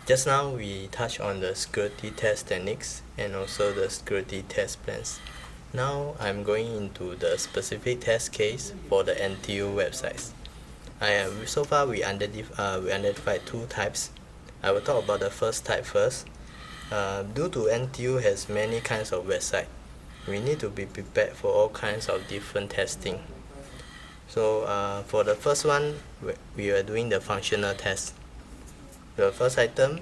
Just now we touched on the security test techniques and also the security test plans. Now I'm going into the specific test case for the NTU websites. So far we identified two types. I will talk about the first type first. Due to NTU has many kinds of website, we need to be prepared for all kinds of different testing. So for the first one, we are doing the functional test. The first item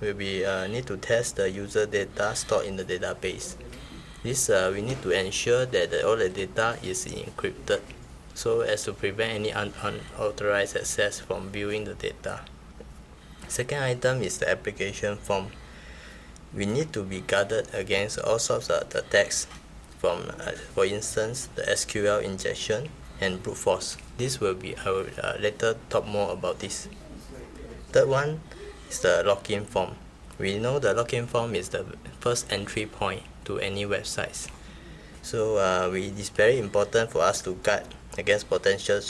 will be need to test the user data stored in the database. This we need to ensure that all the data is encrypted, so as to prevent any unauthorized access from viewing the data. Second item is the application form. We need to be guarded against all sorts of attacks from, for instance, the SQL injection and brute force. This will be, I will later talk more about this. Third one is the login form. We know the login form is the first entry point to any websites. So it is very important for us to guard against potential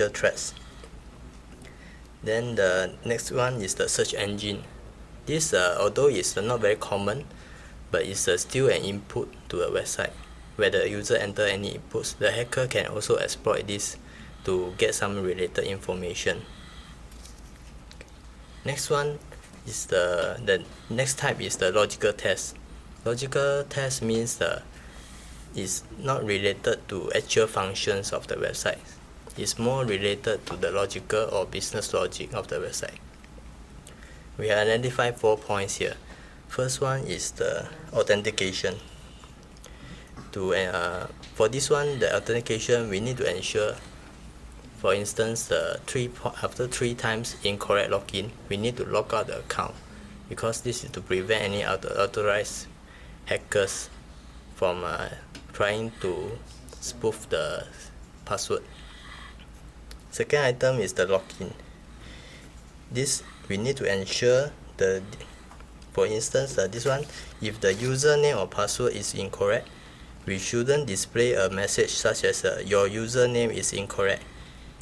threats. Then the next one is the search engine. This although it's not very common, but it's still an input to a website. Where the user enter any inputs, the hacker can also exploit this to get some related information. Next one is the next type is the logical test. Logical test means is not related to actual functions of the website. It's more related to the logical or business logic of the website. We identify 4 points here. First one is the authentication. For this one, the authentication, we need to ensure, for instance, after 3 times incorrect login, we need to log out the account, because this is to prevent any unauthorized hackers from trying to spoof the password. Second item is the login. This we need to ensure for instance, this one, if the username or password is incorrect, we shouldn't display a message such as your username is incorrect.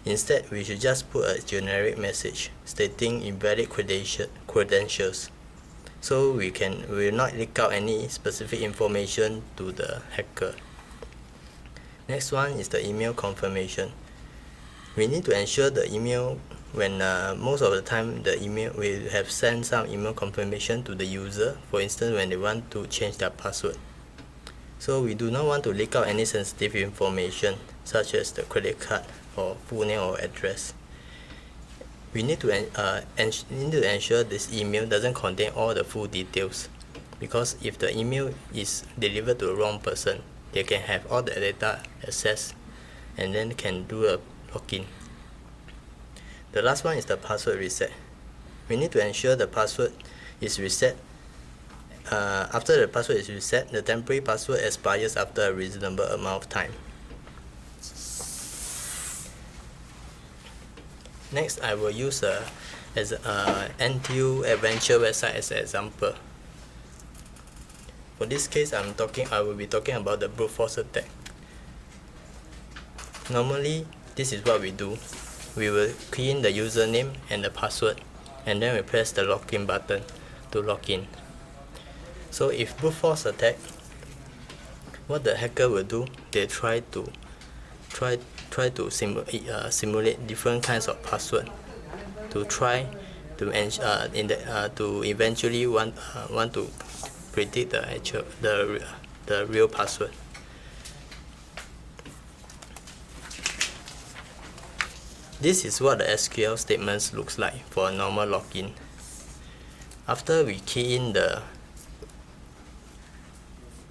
Instead, we should just put a generic message stating invalid credentials, so we will not leak out any specific information to the hacker. Next one is the email confirmation. We need to ensure the email, when most of the time the email will have sent some email confirmation to the user, for instance when they want to change their password. So we do not want to leak out any sensitive information such as the credit card or full name or address. We need to ensure this email doesn't contain all the full details, because if the email is delivered to the wrong person, they can have all the data access and then can do a login. The last one is the password reset. We need to ensure the password is reset. After the password is reset, the temporary password expires after a reasonable amount of time. Next, I will use NTU Adventure website as an example. For this case, I will be talking about the brute force attack. Normally, this is what we do. We will key in the username and the password, and then we press the login button to log in. So if brute force attack, what the hacker will do, they try to simulate different kinds of password to try to eventually want to predict the real password. This is what the SQL statements looks like for a normal login. After we key in the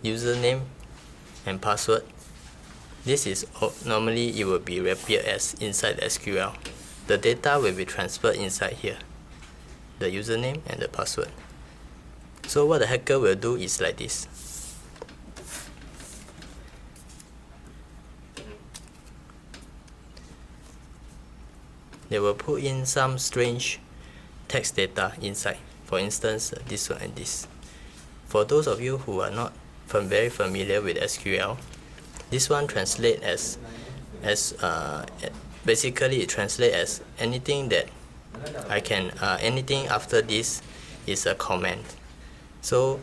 username and password, this is normally it will be appear as inside the SQL. The data will be transferred inside here, the username and the password. So what the hacker will do is like this. They will put in some strange text data inside, for instance this one and this. For those of you who are not very familiar with SQL, this one translate basically it translates as anything that I can anything after this is a comment. So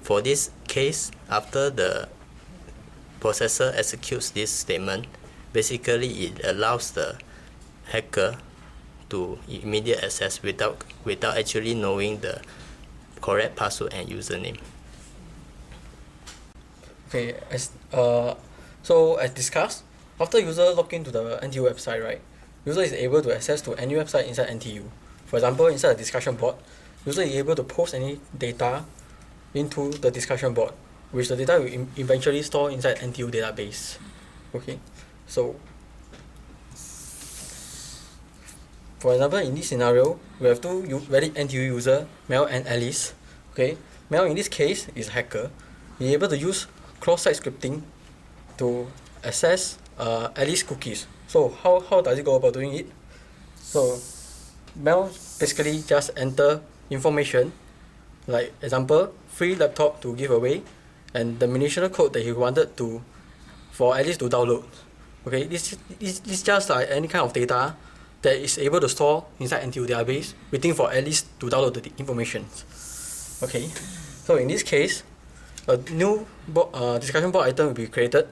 for this case, after the processor executes this statement, basically it allows the hacker to immediate access without actually knowing the correct password and username. Okay, so as discussed, after user log into the NTU website, right, user is able to access to any website inside NTU. For example, inside the discussion board, user is able to post any data into the discussion board, which the data will eventually store inside NTU database. Okay, so for example, in this scenario, we have two valid NTU user, Mel and Alice. Okay, Mel in this case is a hacker. He is able to use cross-site scripting to access Alice cookies. So how does he go about doing it? So Mel basically just enter information, like example, free laptop to give away, and the munitional code that he wanted to for Alice to download. Okay, this is just like any kind of data that is able to store inside NTU database, waiting for Alice to download the information. Okay, so in this case, a new discussion board item will be created.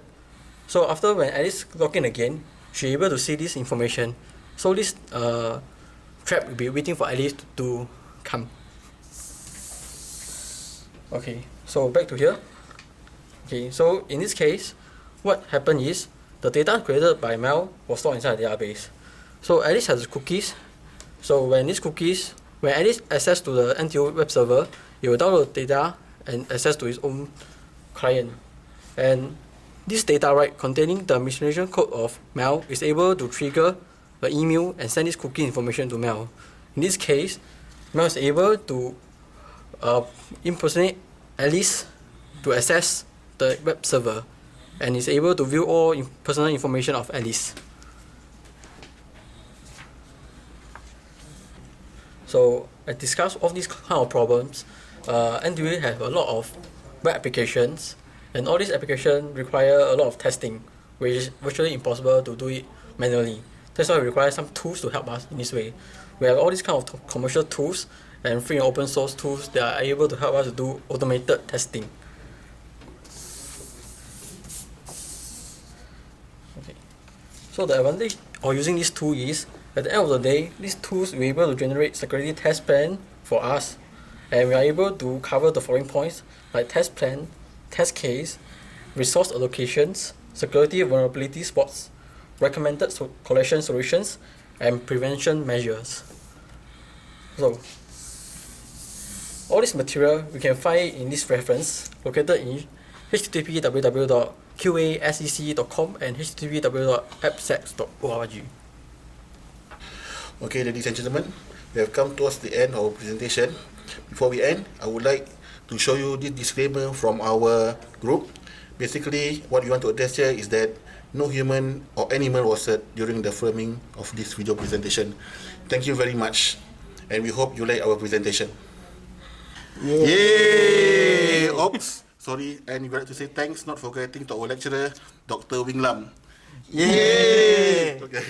So after when Alice log in again, she is able to see this information. So this trap will be waiting for Alice to come. Okay, so back to here. Okay, so in this case, what happened is the data created by Mel was stored inside the database. So Alice has cookies. So when Alice access to the NTU web server, it will download data and access to its own client. And this data, right, containing the mission code of Mel is able to trigger the email and send this cookie information to Mel. In this case, Mel is able to impersonate Alice to access the web server and is able to view all personal information of Alice. So I discussed all these kind of problems. NTU have a lot of web applications, and all these applications require a lot of testing, which is virtually impossible to do it manually. That's why we require some tools to help us in this way. We have all these kind of commercial tools and free and open source tools that are able to help us to do automated testing. Okay. So the advantage of using this tool is, at the end of the day, these tools will be able to generate security test plan for us, and we are able to cover the following points like test plan, test case, resource allocations, security vulnerability spots, recommended collection solutions, and prevention measures. So all this material we can find in this reference located in http://www.qasec.com and http://appsec.org. Okay, ladies and gentlemen, we have come towards the end of our presentation. Before we end, I would like to show you this disclaimer from our group. Basically, what we want to address here is that no human or animal was hurt during the filming of this video presentation. Thank you very much, and we hope you like our presentation. Yay! Oops, sorry, and we would like to say thanks, not forgetting to our lecturer, Dr. Wing Lam. Yay! Okay.